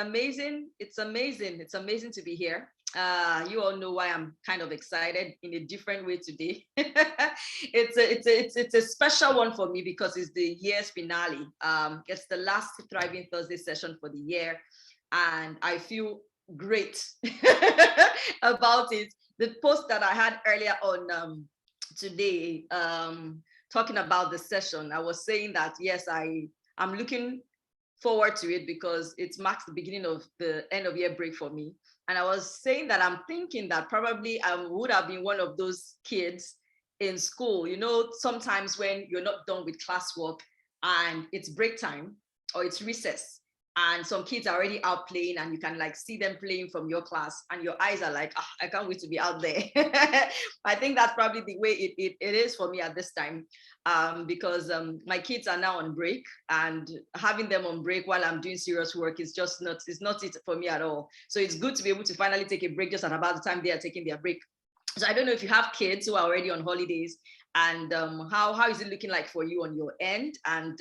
Amazing. It's amazing. It's amazing to be here. You all know why I'm kind of excited in a different way today. It's a special one for me because it's the year's finale. It's the last Thriving Thursday session for the year, and I feel great about it. The post that I had earlier on today, talking about the session, I was saying that yes, I'm looking forward to it because it marks the beginning of the end of year break for me. And I was saying that I'm thinking that probably I would have been one of those kids in school. You know, sometimes when you're not done with classwork and it's break time or it's recess, and some kids are already out playing and you can like see them playing from your class and your eyes are like, I can't wait to be out there. I think that's probably the way it is for me at this time, because my kids are now on break, and having them on break while I'm doing serious work is just not, it's not it for me at all. So it's good to be able to finally take a break just at about the time they are taking their break. So I don't know if you have kids who are already on holidays, and how is it looking like for you on your end? And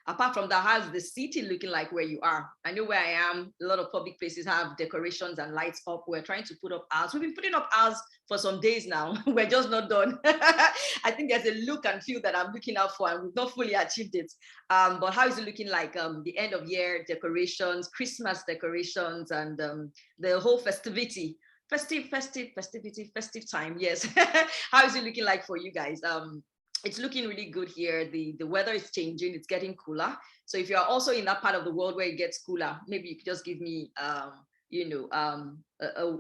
apart from that, how's the city looking like where you are? I know where I am, a lot of public places have decorations and lights up. We're trying to put up ours. We've been putting up ours for some days now. We're just not done. I think there's a look and feel that I'm looking out for, and we've not fully achieved it. But how is it looking like, the end of year decorations, Christmas decorations, and the whole festive time? Yes. How is it looking like for you guys? It's looking really good here. The weather is changing, it's getting cooler. So if you're also in that part of the world where it gets cooler, maybe you could just give me a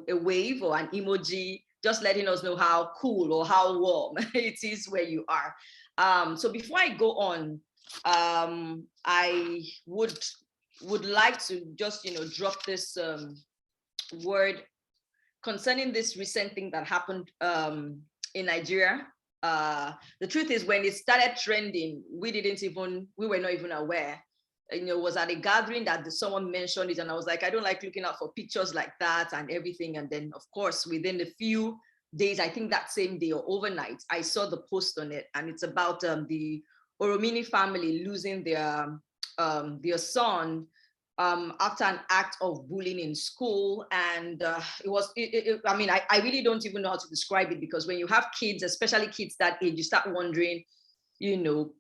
wave or an emoji, just letting us know how cool or how warm it is where you are. So before I go on, I would like to just drop this word concerning this recent thing that happened in Nigeria. The truth is, when it started trending, we were not even aware. It was at a gathering that someone mentioned it, and I was like, I don't like looking out for pictures like that and everything. And then, of course, within a few days, I think that same day or overnight, I saw the post on it, and it's about the Oromini family losing their son after an act of bullying in school. And I mean, I really don't even know how to describe it, because when you have kids, especially kids that age, you start wondering, all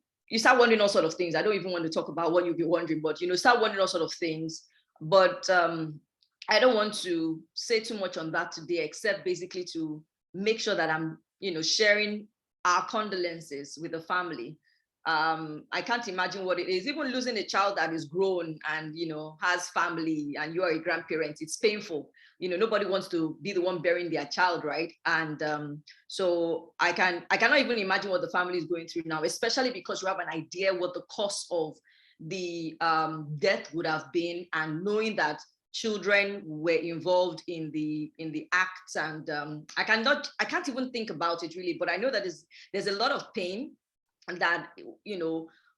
sort of things. I don't even want to talk about what you'll be wondering, but start wondering all sort of things. But I don't want to say too much on that today, except basically to make sure that I'm sharing our condolences with the family. I can't imagine what it is, even losing a child that is grown and has family, and you are a grandparent. It's painful. Nobody wants to be the one burying their child, right? And so I cannot even imagine what the family is going through now, especially because you have an idea what the cost of the death would have been, and knowing that children were involved in the acts. And I can't even think about it really, but I know that there's a lot of pain that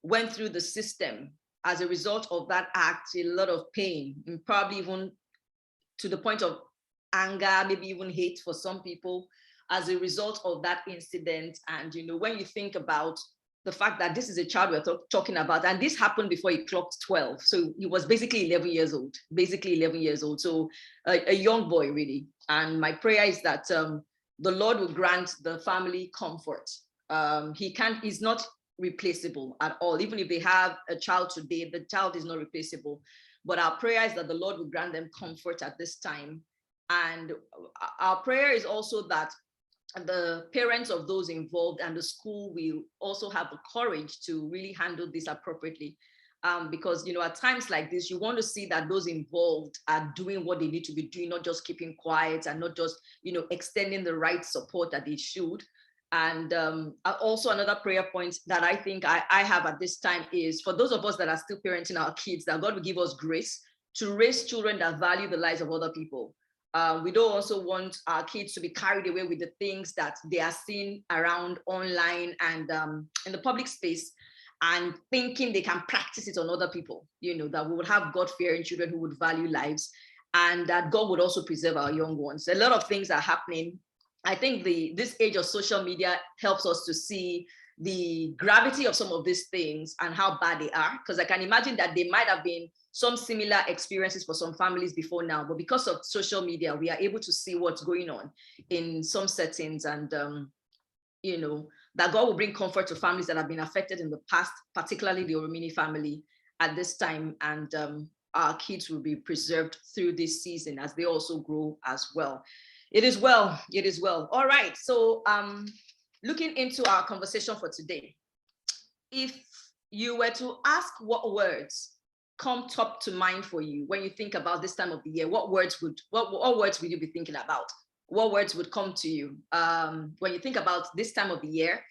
went through the system as a result of that act. A lot of pain, and probably even to the point of anger, maybe even hate for some people, as a result of that incident. And when you think about the fact that this is a child we're talking about, and this happened before he clocked 12, so he was basically 11 years old, so a young boy really. And my prayer is that the Lord will grant the family comfort. He's not replaceable at all. Even if they have a child today, the child is not replaceable. But our prayer is that the Lord will grant them comfort at this time. And our prayer is also that the parents of those involved and the school will also have the courage to really handle this appropriately. Because at times like this, you want to see that those involved are doing what they need to be doing, not just keeping quiet, and not just extending the right support that they should. And also another prayer point that I think I have at this time is for those of us that are still parenting our kids, that God will give us grace to raise children that value the lives of other people. We don't also want our kids to be carried away with the things that they are seeing around online and in the public space, and thinking they can practice it on other people. That we would have God-fearing children who would value lives, and that God would also preserve our young ones. A lot of things are happening. I think this age of social media helps us to see the gravity of some of these things and how bad they are, because I can imagine that they might have been some similar experiences for some families before now, but because of social media, we are able to see what's going on in some settings, and that God will bring comfort to families that have been affected in the past, particularly the Oromini family at this time, and our kids will be preserved through this season as they also grow as well. It is well. It is well. All right. So looking into our conversation for today, if you were to ask what words come top to mind for you when you think about this time of the year, what words would you be thinking about? What words would come to you when you think about this time of the year?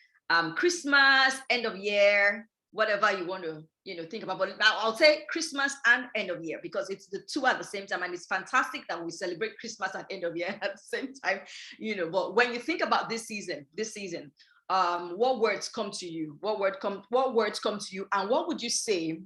Christmas, end of year, whatever you want to think about. But I'll say Christmas and end of year, because it's the two at the same time, and it's fantastic that we celebrate Christmas and end of year at the same time. But when you think about this season, what words come to you? What words come to you, and what would you say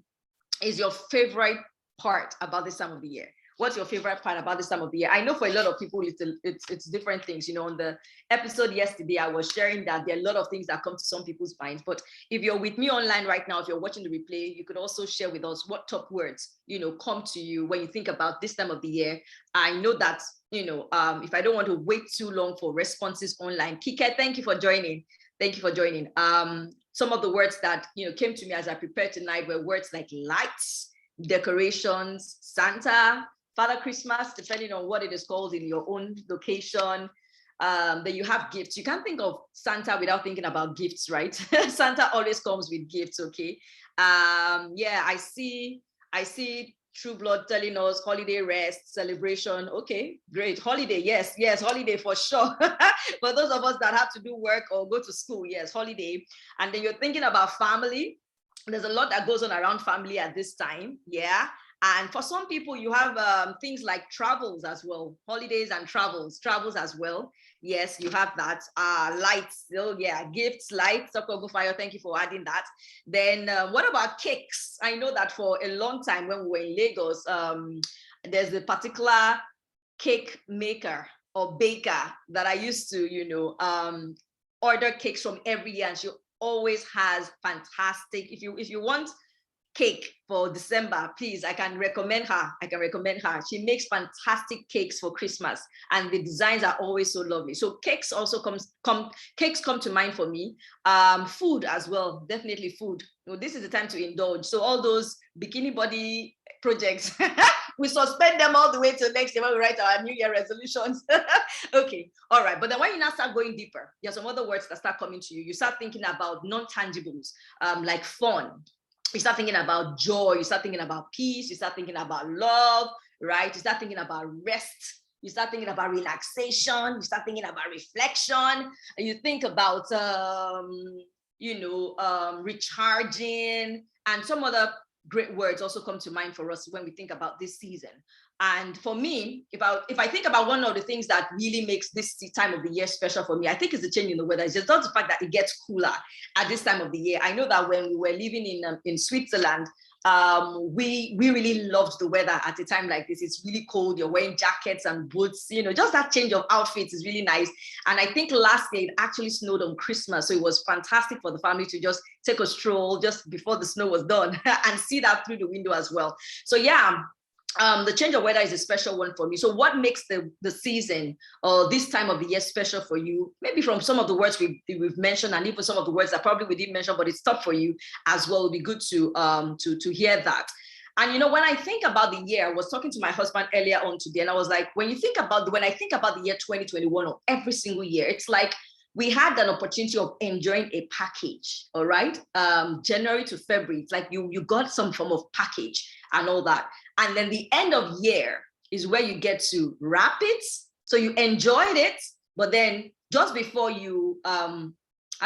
is your favorite part about this time of the year? What's your favorite part about this time of the year? I know for a lot of people, it's different things. On the episode yesterday, I was sharing that there are a lot of things that come to some people's minds. But if you're with me online right now, if you're watching the replay, you could also share with us what top words, come to you when you think about this time of the year. I know that, if I don't want to wait too long for responses online, Kike, thank you for joining. Thank you for joining. Some of the words that, came to me as I prepared tonight were words like lights, decorations, Santa, Father Christmas, depending on what it is called in your own location. Then you have gifts. You can't think of Santa without thinking about gifts, right? Santa always comes with gifts, okay? I see True Blood telling us holiday rest, celebration. Okay, great. Holiday, yes, holiday for sure. For those of us that have to do work or go to school, yes, holiday. And then you're thinking about family. There's a lot that goes on around family at this time, yeah. And for some people, you have things like travels as well, holidays and travels as well. Yes, you have that. Lights, so yeah, gifts, lights, Fire, thank you for adding that. Then what about cakes? I know that for a long time when we were in Lagos, there's a particular cake maker or baker that I used to, order cakes from every year, and she always has fantastic, if you want cake for December, please, I can recommend her. She makes fantastic cakes for Christmas, and the designs are always so lovely. So cakes also cakes come to mind for me. Food as well, definitely food. This is the time to indulge. So all those bikini body projects, we suspend them all the way till next year when we write our New Year resolutions. Okay, all right. But then when you now start going deeper, there's some other words that start coming to you. You start thinking about non-tangibles, like fun. You start thinking about joy, you start thinking about peace, you start thinking about love, right? You start thinking about rest, you start thinking about relaxation, you start thinking about reflection, and you think about, recharging, and some other great words also come to mind for us when we think about this season. And for me, if I think about one of the things that really makes this time of the year special for me, I think it's the change in the weather. It's just not the fact that it gets cooler at this time of the year. I know that when we were living in Switzerland, we really loved the weather at a time like this. It's really cold. You're wearing jackets and boots. Just that change of outfits is really nice. And I think last year it actually snowed on Christmas, so it was fantastic for the family to just take a stroll just before the snow was done and see that through the window as well. So yeah. The change of weather is a special one for me. So what makes the season or this time of the year special for you? Maybe from some of the words we've mentioned, and even some of the words that probably we didn't mention, but it's tough for you as well. It'd be good to hear that. And when I think about the year, I was talking to my husband earlier on today, and I was like, when I think about the year 2021 or every single year, it's like we had an opportunity of enjoying a package, all right? January to February, it's like you got some form of package and all that. And then the end of year is where you get to wrap it. So you enjoyed it, but then just before you, I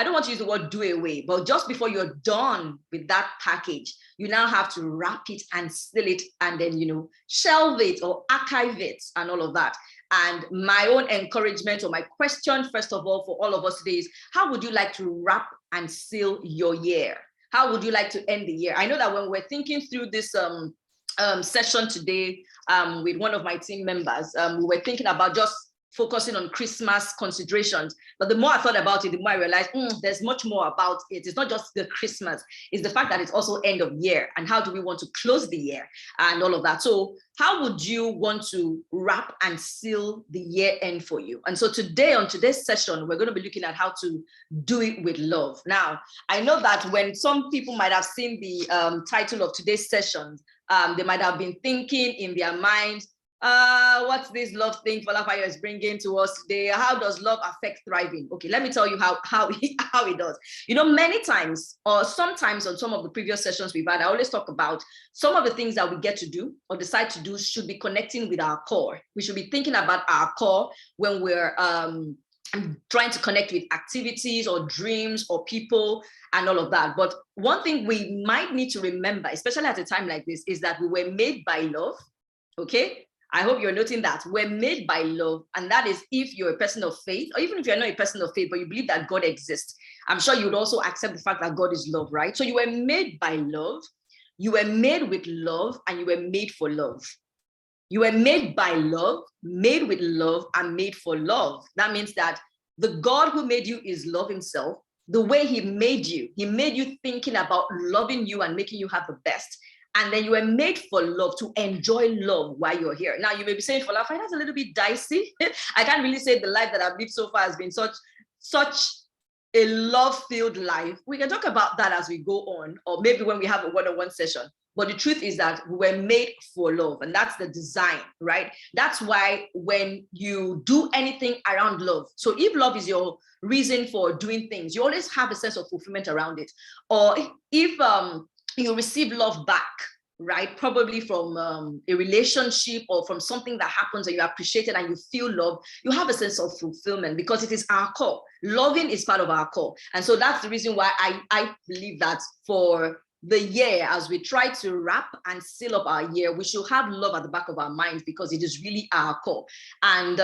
don't want to use the word do away, but just before you're done with that package, you now have to wrap it and seal it and then, shelve it or archive it and all of that. And my own encouragement or my question, first of all, for all of us today is, how would you like to wrap and seal your year? How would you like to end the year? I know that when we're thinking through this session today with one of my team members, we were thinking about just focusing on Christmas considerations. But the more I thought about it, the more I realized there's much more about it. It's not just the Christmas, it's the fact that it's also end of year. And how do we want to close the year and all of that? So how would you want to wrap and seal the year end for you? And so today, on today's session, we're going to be looking at how to do it with love. Now, I know that when some people might have seen the title of today's session, they might have been thinking in their mind, what's this love thing Folafayo is bringing to us today? How does love affect thriving? Okay, let me tell you how it does. You know, many times or sometimes on some of the previous sessions we've had, I always talk about some of the things that we get to do or decide to do should be connecting with our core. We should be thinking about our core when we're trying to connect with activities or dreams or people and all of that. But one thing we might need to remember, especially at a time like this, is that we were made by love. Okay, I hope you're noting that we're made by love. And that is if you're a person of faith, or even if you're not a person of faith, but you believe that God exists, I'm sure you would also accept the fact that God is love, right? So you were made by love, you were made with love, and you were made for love. You were made by love, made with love, and made for love. That means that the God who made you is love himself. The way he made you thinking about loving you and making you have the best. And then you were made for love, to enjoy love while you're here. Now, you may be saying, Folafayo, that's a little bit dicey. I can't really say the life that I've lived so far has been such a love-filled life. We can talk about that as we go on, or maybe when we have a one-on-one session. But the truth is that we were made for love, and that's the design, right? That's why when you do anything around love, so if love is your reason for doing things, you always have a sense of fulfillment around it. Or if you receive love back, right? Probably from a relationship or from something that happens and you appreciate it and you feel love, you have a sense of fulfillment because it is our core. Loving is part of our core. And so that's the reason why I believe that for the year, as we try to wrap and seal up our year, we should have love at the back of our minds because it is really our core. And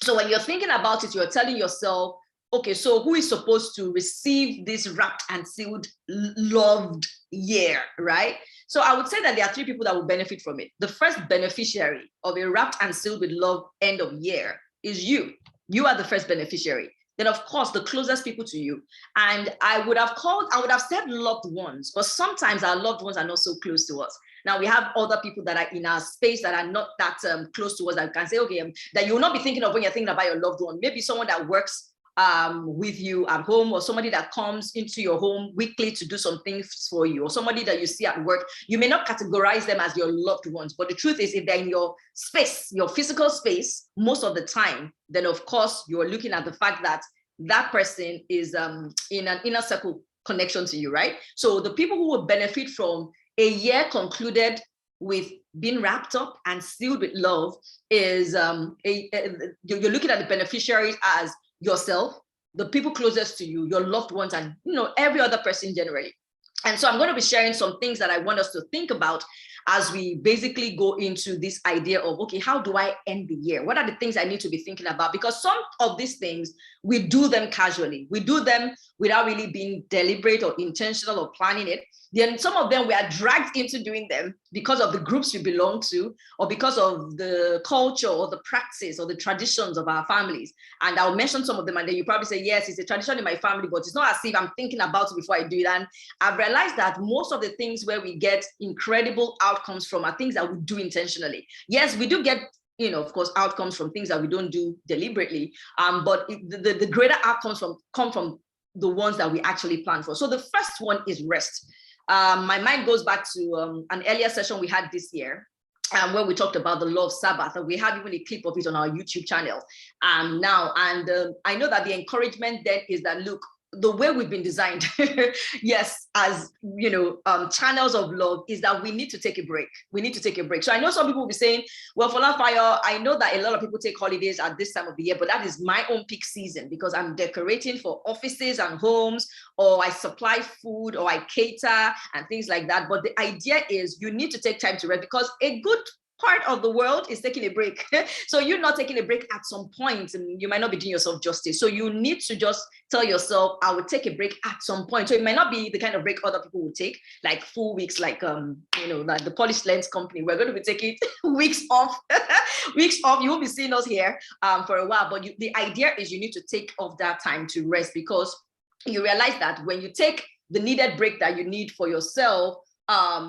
so when you're thinking about it, you're telling yourself, okay, so who is supposed to receive this wrapped and sealed, loved year, right? So I would say that there are three people that will benefit from it. The first beneficiary of a wrapped and sealed with love end of year is you. You are the first beneficiary. Then, of course, the closest people to you. And I would have said loved ones, but sometimes our loved ones are not so close to us. Now, we have other people that are in our space that are not that close to us that can say, okay, that you will not be thinking of when you're thinking about your loved one. Maybe someone that works with you at home, or somebody that comes into your home weekly to do some things for you, or somebody that you see at work. You may not categorize them as your loved ones, but the truth is, if they're in your space, your physical space, most of the time, then of course you're looking at the fact that that person is in an inner circle connection to you, right? So the people who will benefit from a year concluded with being wrapped up and sealed with love is you're looking at the beneficiaries as yourself, the people closest to you, your loved ones, and every other person generally. And so I'm going to be sharing some things that I want us to think about as we basically go into this idea of, okay, how do I end the year? What are the things I need to be thinking about? Because some of these things, we do them casually. We do them without really being deliberate or intentional or planning it. Then some of them we are dragged into doing them because of the groups we belong to, or because of the culture or the practice or the traditions of our families. And I'll mention some of them, and then you probably say, yes, it's a tradition in my family, but it's not as if I'm thinking about it before I do it. And I've realized that most of the things where we get incredible outcomes from are things that we do intentionally. Yes, we do get of course, outcomes from things that we don't do deliberately, but the greater outcomes come from the ones that we actually plan for. So the first one is rest. My mind goes back to an earlier session we had this year, where we talked about the law of Sabbath, and we have even a clip of it on our YouTube channel now. And I know that the encouragement then is that, look, the way we've been designed, yes, as channels of love, is that we need to take a break. We need to take a break. So I know some people will be saying, well, Folafayo, I know that a lot of people take holidays at this time of the year, but that is my own peak season because I'm decorating for offices and homes, or I supply food, or I cater and things like that. But the idea is you need to take time to rest, because a good part of the world is taking a break. So you're not taking a break at some point, and you might not be doing yourself justice. So you need to just tell yourself, I will take a break at some point. So it might not be the kind of break other people will take, like full weeks, like like the Polished Lens company. We're going to be taking weeks off. Weeks off. You won't be seeing us here for a while. But the idea is you need to take off that time to rest, because you realize that when you take the needed break that you need for yourself,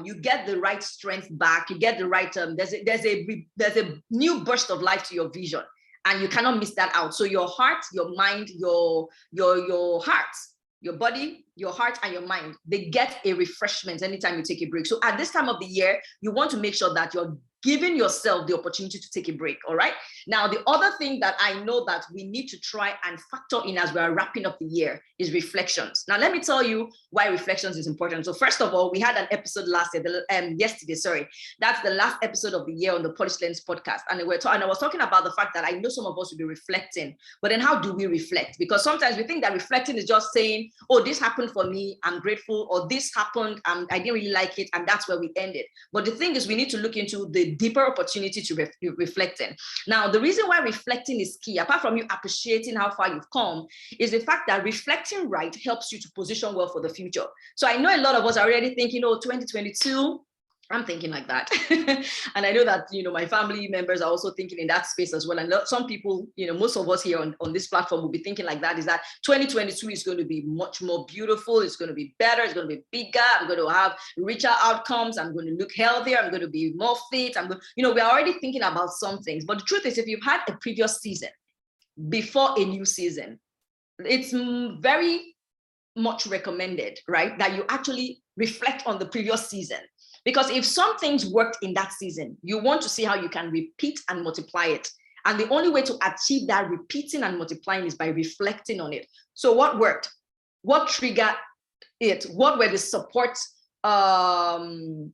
you get the right strength back. You get the right there's a new burst of life to your vision, and you cannot miss that out. So your heart, your mind, your heart, your body, your heart, and your mind, they get a refreshment anytime you take a break. So at this time of the year, you want to make sure that you're giving yourself the opportunity to take a break. All right. Now, the other thing that I know that we need to try and factor in as we are wrapping up the year is reflections. Now, let me tell you why reflections is important. So first of all, we had an episode yesterday, sorry. That's the last episode of the year on the Polished Lens podcast. And I was talking about the fact that I know some of us will be reflecting, but then how do we reflect? Because sometimes we think that reflecting is just saying, oh, this happened for me, I'm grateful, or this happened, I didn't really like it, and that's where we end it. But the thing is, we need to look into the deeper opportunity to reflect in. Now, the reason why reflecting is key, apart from you appreciating how far you've come, is the fact that reflecting right helps you to position well for the future. So I know a lot of us are already thinking, 2022, I'm thinking like that. And I know that, my family members are also thinking in that space as well. And some people, most of us here on this platform will be thinking like that, is that 2022 is going to be much more beautiful. It's going to be better. It's going to be bigger. I'm going to have richer outcomes. I'm going to look healthier. I'm going to be more fit. We're already thinking about some things. But the truth is, if you've had a previous season before a new season, it's very much recommended, right, that you actually reflect on the previous season. Because if some things worked in that season, you want to see how you can repeat and multiply it. And the only way to achieve that repeating and multiplying is by reflecting on it. So what worked? What triggered it? What were the support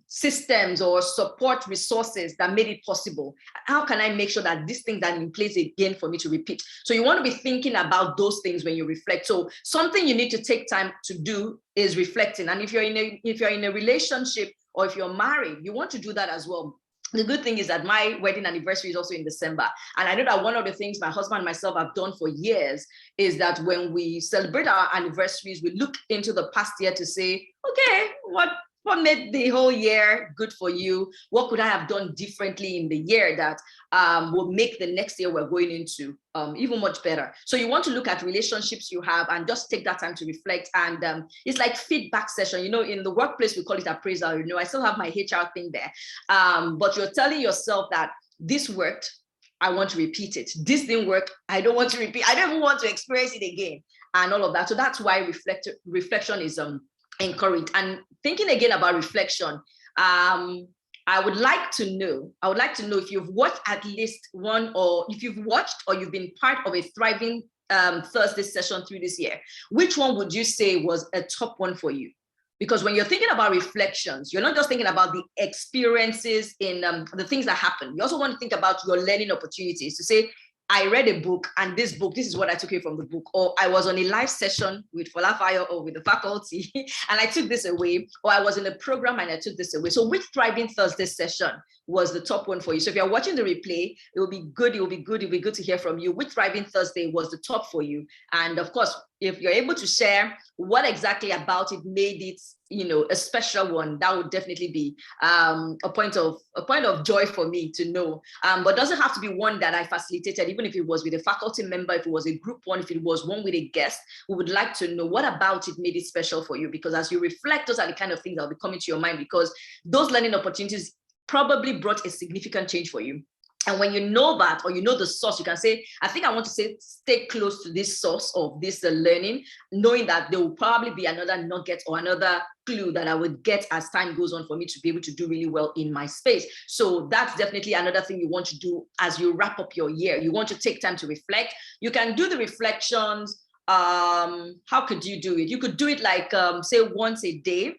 systems or support resources that made it possible? How can I make sure that these things are in place again for me to repeat? So you want to be thinking about those things when you reflect. So something you need to take time to do is reflecting. And if you're in a relationship, or if you're married, you want to do that as well. The good thing is that my wedding anniversary is also in December. And I know that one of the things my husband and myself have done for years is that when we celebrate our anniversaries, we look into the past year to say, okay, what made the whole year good for you? What could I have done differently in the year that will make the next year we're going into even much better? So you want to look at relationships you have and just take that time to reflect. And it's like feedback session. In the workplace, we call it appraisal. I still have my HR thing there. But you're telling yourself that this worked, I want to repeat it. This didn't work, I don't want to repeat. I don't even want to experience it again, and all of that. So that's why reflection is encouraged. And thinking again about reflection, I would like to know if you've watched at least one, or if you've watched or you've been part of a Thriving Thursday session through this year. Which one would you say was a top one for you? Because when you're thinking about reflections, you're not just thinking about the experiences in the things that happen. You also want to think about your learning opportunities, to say, I read a book, and this is what I took away from the book. Or I was on a live session with Folafayo or with the faculty, and I took this away. Or I was in a program and I took this away. So which Thriving Thursday session was the top one for you? So if you're watching the replay, it will be good to hear from you. Which Thriving Thursday was the top for you? And of course, if you're able to share what exactly about it made it, a special one, that would definitely be a point of joy for me to know. But it doesn't have to be one that I facilitated, even if it was with a faculty member, if it was a group one, if it was one with a guest. We would like to know what about it made it special for you, because as you reflect, those are the kind of things that will be coming to your mind, because those learning opportunities probably brought a significant change for you. And when you know that, or you know the source, you can say, I think I want to stay close to this source of this learning, knowing that there will probably be another nugget or another clue that I would get as time goes on for me to be able to do really well in my space. So that's definitely another thing you want to do as you wrap up your year. You want to take time to reflect. You can do the reflections. How could you do it? You could do it like, say, once a day.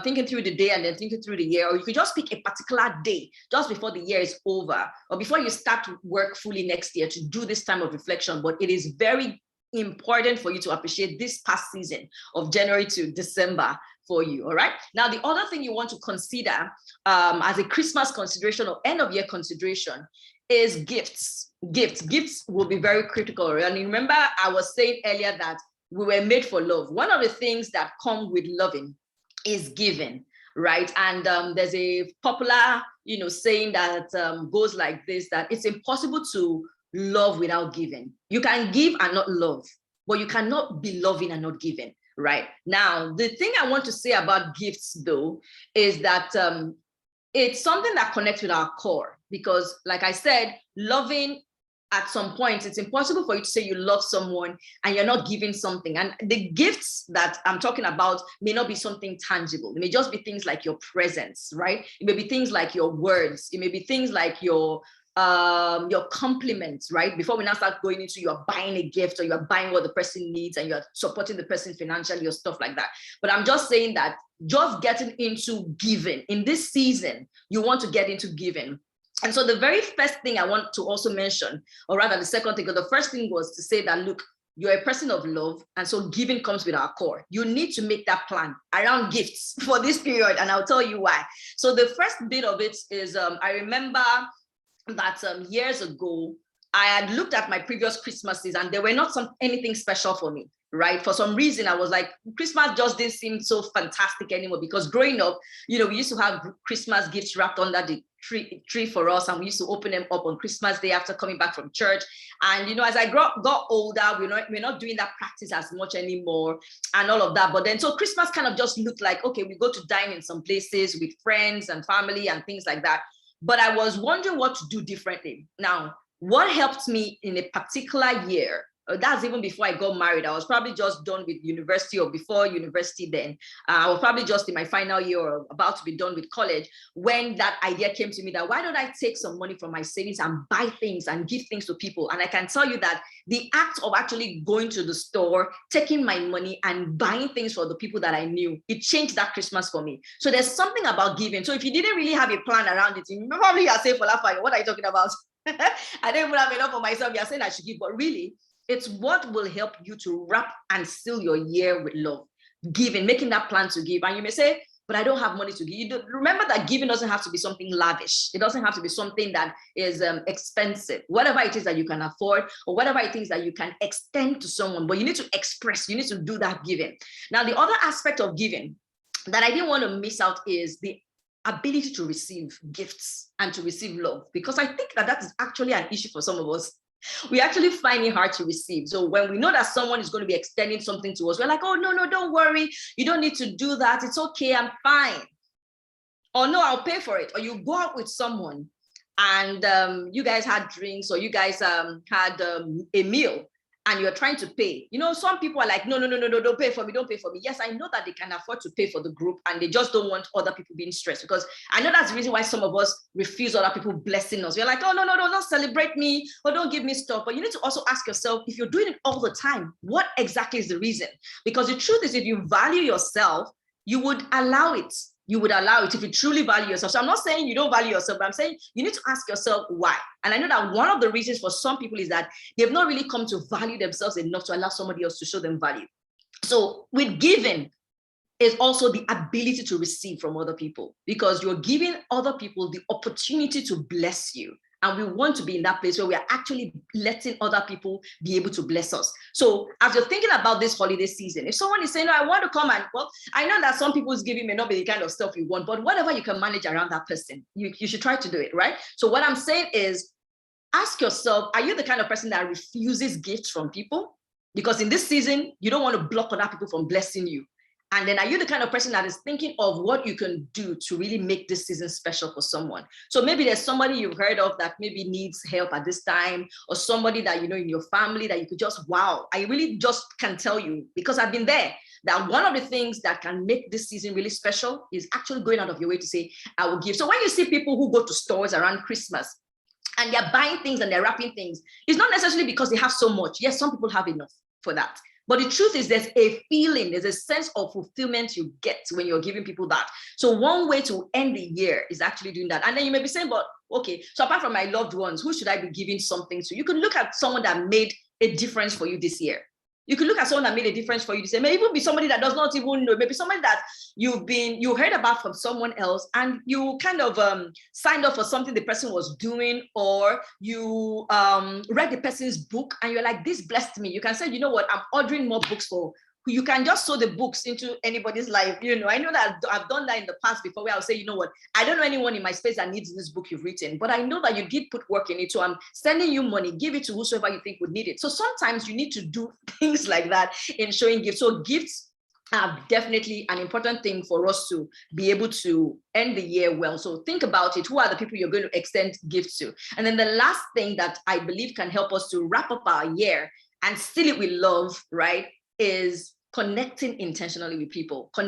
Thinking through the day and then thinking through the year, or you could just pick a particular day just before the year is over, or before you start work fully next year, to do this time of reflection. But it is very important for you to appreciate this past season of January to December for you. All right. Now, the other thing you want to consider as a Christmas consideration or end of year consideration is gifts. Gifts will be very critical. And remember, I was saying earlier that we were made for love. One of the things that come with loving is giving, right? And there's a popular, saying that goes like this, that it's impossible to love without giving. You can give and not love, but you cannot be loving and not giving, right? Now, the thing I want to say about gifts, though, is that it's something that connects with our core, because like I said, loving, at some point, it's impossible for you to say you love someone and you're not giving something. And the gifts that I'm talking about may not be something tangible. It may just be things like your presence, right? It may be things like your words. It may be things like your compliments, right? Before we now start going into you're buying a gift or you're buying what the person needs and you're supporting the person financially or stuff like that. But I'm just saying that just getting into giving in this season, you want to get into giving. And so the very first thing I want to also mention, or rather the second thing, or the first thing was to say that, look, you're a person of love, and so giving comes with our core. You need to make that plan around gifts for this period, and I'll tell you why. So the first bit of it is, I remember that years ago, I had looked at my previous Christmases and they were not anything special for me, right? For some reason, I was like, Christmas just didn't seem so fantastic anymore, because growing up, we used to have Christmas gifts wrapped under the tree for us, and we used to open them up on Christmas Day after coming back from church. And as I got older, we're not doing that practice as much anymore and all of that. But then so Christmas kind of just looked like, okay, we go to dine in some places with friends and family and things like that. But I was wondering what to do differently. Now, what helped me in a particular year, that's even before I got married. I was probably just done with university or before university then. I was probably just in my final year or about to be done with college when that idea came to me that why don't I take some money from my savings and buy things and give things to people? And I can tell you that the act of actually going to the store, taking my money and buying things for the people that I knew, it changed that Christmas for me. So there's something about giving. So if you didn't really have a plan around it, you probably are saying, Falafel, what are you talking about? I don't even have enough for myself. You're saying I should give, but really, it's what will help you to wrap and seal your year with love. Giving, making that plan to give. And you may say, but I don't have money to give. Remember that giving doesn't have to be something lavish. It doesn't have to be something that is expensive. Whatever it is that you can afford, or whatever it is that you can extend to someone, but you need to express, you need to do that giving. Now, the other aspect of giving that I didn't want to miss out is the ability to receive gifts and to receive love, because I think that is actually an issue for some of us. We actually find it hard to receive. So when we know that someone is going to be extending something to us, we're like, oh, no, don't worry. You don't need to do that. It's okay. I'm fine. Or no, I'll pay for it. Or you go out with someone and you guys had drinks, or you guys had a meal and you're trying to pay. Some people are like, no, don't pay for me. Don't pay for me. Yes, I know that they can afford to pay for the group and they just don't want other people being stressed, because I know that's the reason why some of us refuse other people blessing us. We're like, oh, no, don't celebrate me, or don't give me stuff. But you need to also ask yourself, if you're doing it all the time, what exactly is the reason? Because the truth is, if you value yourself, you would allow it. You would allow it if you truly value yourself. So I'm not saying you don't value yourself, but I'm saying you need to ask yourself why. And I know that one of the reasons for some people is that they've not really come to value themselves enough to allow somebody else to show them value. So with giving is also the ability to receive from other people, because you're giving other people the opportunity to bless you. And we want to be in that place where we are actually letting other people be able to bless us. So as you're thinking about this holiday season, if someone is saying, no, I want to come and, well, I know that some people's giving may not be the kind of stuff you want, but whatever you can manage around that person, you should try to do it, right? So what I'm saying is, ask yourself, are you the kind of person that refuses gifts from people? Because in this season, you don't want to block other people from blessing you. And then are you the kind of person that is thinking of what you can do to really make this season special for someone? So maybe there's somebody you've heard of that maybe needs help at this time, or somebody that in your family that you could just, wow, I really just can tell you, because I've been there, that one of the things that can make this season really special is actually going out of your way to say, I will give. So when you see people who go to stores around Christmas and they're buying things and they're wrapping things, it's not necessarily because they have so much. Yes, some people have enough for that. But the truth is, there's a feeling, there's a sense of fulfillment you get when you're giving people that. So one way to end the year is actually doing that. And then you may be saying, but okay, so apart from my loved ones, who should I be giving something to? You can look at someone that made a difference for you this year. You could look at someone that made a difference for you to say, maybe even be somebody that does not even know, maybe somebody that you heard about from someone else, and you kind of signed up for something the person was doing, or you read the person's book and you're like, this blessed me. You can say, you know what, I'm ordering more books for. You can just sow the books into anybody's life. I know that I've done that in the past before, where I'll say, you know what, I don't know anyone in my space that needs this book you've written, but I know that you did put work in it. So I'm sending you money, give it to whosoever you think would need it. So sometimes you need to do things like that in showing gifts. So gifts are definitely an important thing for us to be able to end the year well. So think about it. Who are the people you're going to extend gifts to? And then the last thing that I believe can help us to wrap up our year and seal it with love, right, is connecting intentionally with people. I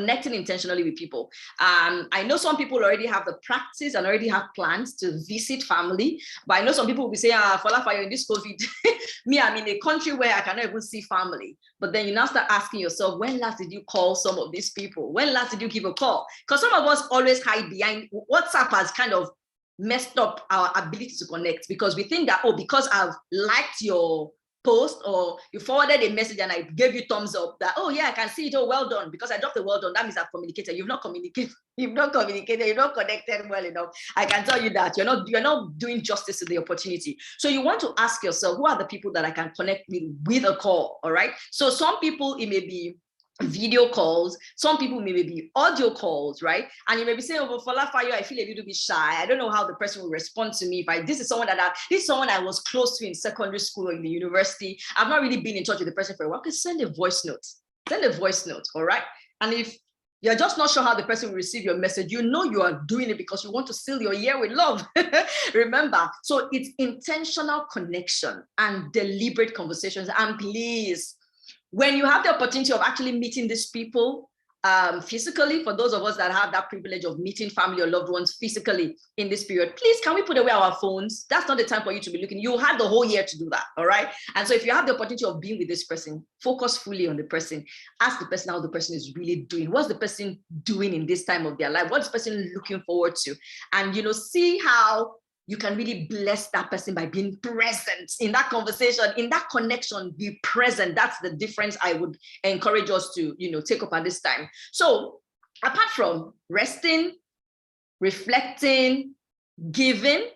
know some people already have the practice and already have plans to visit family, but I know some people will be saying, Falafa, in this COVID, me, I'm in a country where I cannot even see family. But then you now start asking yourself, when last did you call some of these people? When last did you give a call? Because some of us always hide behind WhatsApp. Has kind of messed up our ability to connect, because we think that, oh, because I've liked your post or you forwarded a message and I gave you thumbs up, that, oh yeah, I can see it, oh, well done, because I dropped the well done, that means I've communicated. You've not connected well enough. I can tell you that you're not doing justice to the opportunity. So you want to ask yourself, who are the people that I can connect with a call? All right, so some people, it may be video calls, some people may be audio calls, right? And you may be saying, oh, Falafayo, I feel a little bit shy. I don't know how the person will respond to me. This is someone I was close to in secondary school or in the university. I've not really been in touch with the person for a while. Okay, send a voice note. All right? And if you're just not sure how the person will receive your message, you know you are doing it because you want to seal your year with love. Remember, so it's intentional connection and deliberate conversations. And please, when you have the opportunity of actually meeting these people physically, for those of us that have that privilege of meeting family or loved ones physically in this period, please, can we put away our phones? That's not the time for you to be looking. You had the whole year to do that, all right? And so if you have the opportunity of being with this person, focus fully on the person. Ask the person how the person is really doing. What's the person doing in this time of their life? What's the person looking forward to? And, see how you can really bless that person by being present in that conversation, in that connection. Be present. That's the difference I would encourage us to, take up at this time. So apart from resting, reflecting, giving,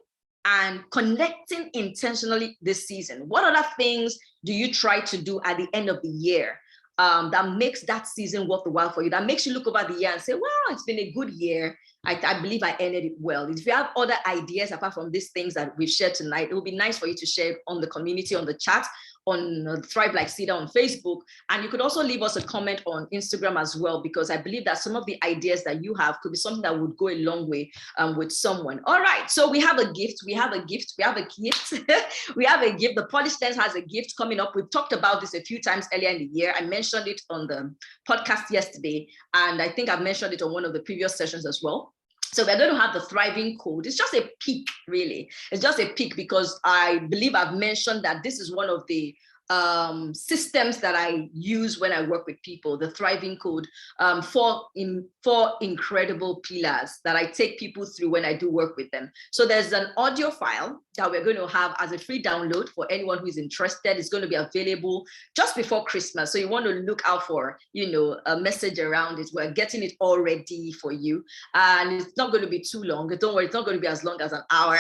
and connecting intentionally this season, what other things do you try to do at the end of the year that makes that season worth the while for you, that makes you look over the year and say, wow, it's been a good year. I believe I ended it well. If you have other ideas apart from these things that we've shared tonight, it would be nice for you to share on the community, on the chat, on Thrive Like Cedar on Facebook. And you could also leave us a comment on Instagram as well, because I believe that some of the ideas that you have could be something that would go a long way with someone. All right, so we have a gift. We have a gift. The Polished Lens has a gift coming up. We've talked about this a few times earlier in the year. I mentioned it on the podcast yesterday, and I think I've mentioned it on one of the previous sessions as well. So we're going to have the Thriving Code. It's just a peek, really. It's just a peek because I believe I've mentioned that this is one of the systems that I use when I work with people, the Thriving Code, four incredible pillars that I take people through when I do work with them. So there's an audio file that we're going to have as a free download for anyone who is interested. It's going to be available just before Christmas. So you want to look out for, a message around it. We're getting it all ready for you. And it's not going to be too long. Don't worry, it's not going to be as long as an hour,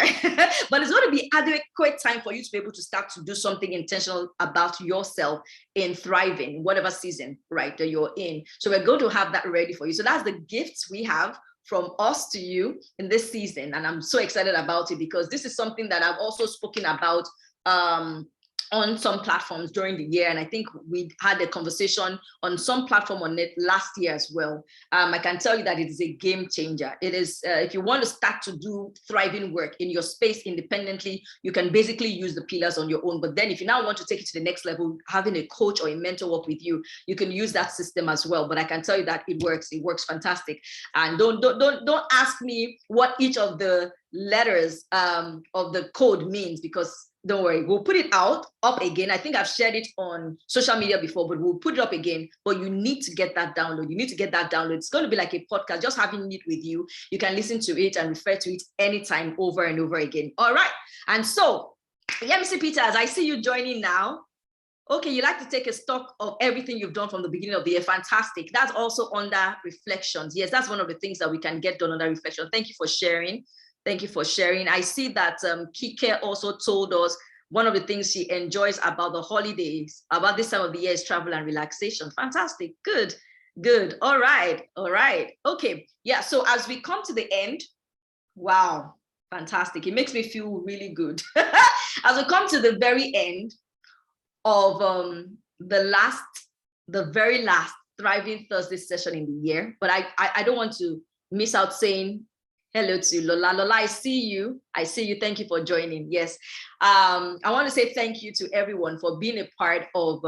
but it's going to be adequate time for you to be able to start to do something intentional about yourself in thriving, whatever season, right, that you're in. So we're going to have that ready for you. So that's the gifts we have from us to you in this season. And I'm so excited about it because this is something that I've also spoken about on some platforms during the year. And I think we had a conversation on some platform on it last year as well. I can tell you that it is a game changer. It is, if you want to start to do thriving work in your space independently, you can basically use the pillars on your own. But then if you now want to take it to the next level, having a coach or a mentor work with you, you can use that system as well. But I can tell you that it works fantastic. And don't ask me what each of the letters of the code means, because don't worry, we'll put it up again. I think I've shared it on social media before, but we'll put it up again. But you need to get that download. It's going to be like a podcast, just having it with you. You can listen to it and refer to it anytime, over and over again. All right. And so, Yemisi Peters, I see you joining now. Okay, you like to take a stock of everything you've done from the beginning of the year. Fantastic. That's also under reflections. Yes, that's one of the things that we can get done under reflection. Thank you for sharing. Thank you for sharing. I see that Kike also told us one of the things she enjoys about the holidays, about this time of the year, is travel and relaxation. Fantastic. Good. Good. All right. All right. Okay. Yeah. So as we come to the end, wow, fantastic. It makes me feel really good. As we come to the very end of the very last Thriving Thursday session in the year, but I don't want to miss out saying hello to Lola. Lola, I see you. I see you. Thank you for joining. Yes. I want to say thank you to everyone for being a part of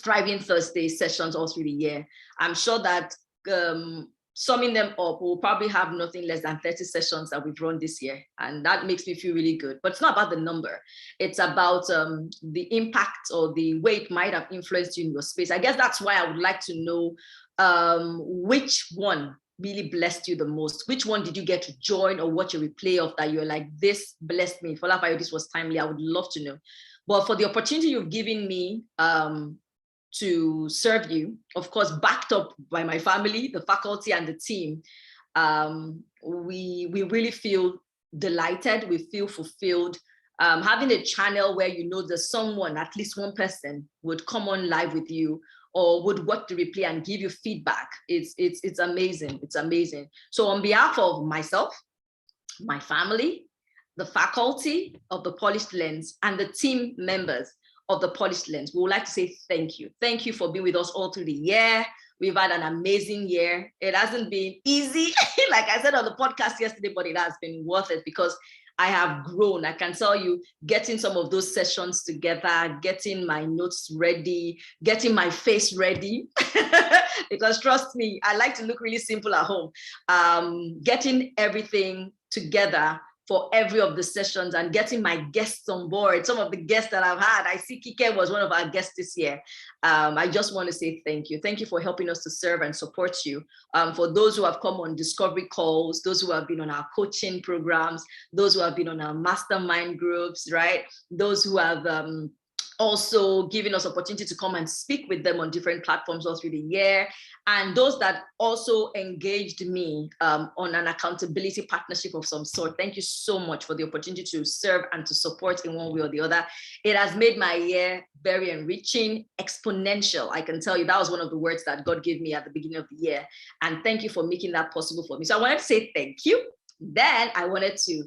Thriving Thursday sessions all through the year. I'm sure that summing them up, we'll probably have nothing less than 30 sessions that we've run this year. And that makes me feel really good. But it's not about the number. It's about the impact or the way it might have influenced you in your space. I guess that's why I would like to know which one really blessed you the most. Which one did you get to join or watch a replay of that you're like, this blessed me. For Folafayo, this was timely. I would love to know. But for the opportunity you've given me, to serve you, of course, backed up by my family, the faculty, and the team, we really feel delighted. We feel fulfilled. Having a channel where you know there's someone, at least one person, would come on live with you or would watch the replay and give you feedback. It's amazing. It's amazing. So on behalf of myself, my family, the faculty of the Polished Lens, and the team members of the Polished Lens, we would like to say thank you. Thank you for being with us all through the year. We've had an amazing year. It hasn't been easy, like I said on the podcast yesterday, but it has been worth it because I have grown. I can tell you, getting some of those sessions together, getting my notes ready, getting my face ready, because trust me, I like to look really simple at home. Getting everything together for every of the sessions and getting my guests on board. Some of the guests that I've had, I see Kike was one of our guests this year. I just want to say thank you. Thank you for helping us to serve and support you. For those who have come on discovery calls, those who have been on our coaching programs, those who have been on our mastermind groups, right? Those who have also giving us opportunity to come and speak with them on different platforms all through the year. And those that also engaged me on an accountability partnership of some sort. Thank you so much for the opportunity to serve and to support in one way or the other. It has made my year very enriching, exponential. I can tell you that was one of the words that God gave me at the beginning of the year. And thank you for making that possible for me. So I wanted to say thank you. Then I wanted to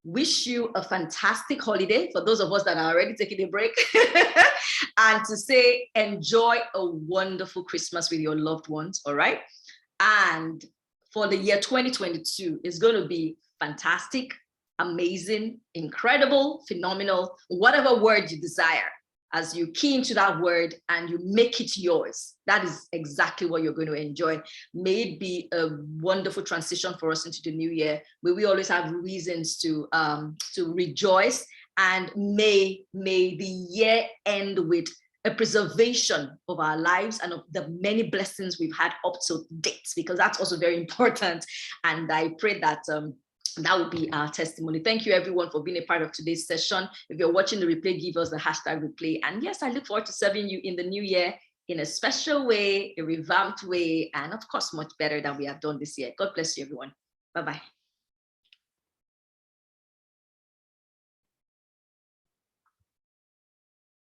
wish you a fantastic holiday for those of us that are already taking a break and to say enjoy a wonderful Christmas with your loved ones, all right? And for the year 2022, it's going to be fantastic, amazing, incredible, phenomenal, whatever word you desire. As you key into that word and you make it yours, that is exactly what you're going to enjoy. May it be a wonderful transition for us into the new year, where we always have reasons to rejoice, and may the year end with a preservation of our lives and of the many blessings we've had up to date, because that's also very important. And I pray that that would be our testimony. Thank you, everyone, for being a part of today's session. If you're watching the replay, give us the hashtag replay. And yes, I look forward to serving you in the new year in a special way, a revamped way, and of course, much better than we have done this year. God bless you, everyone. Bye-bye.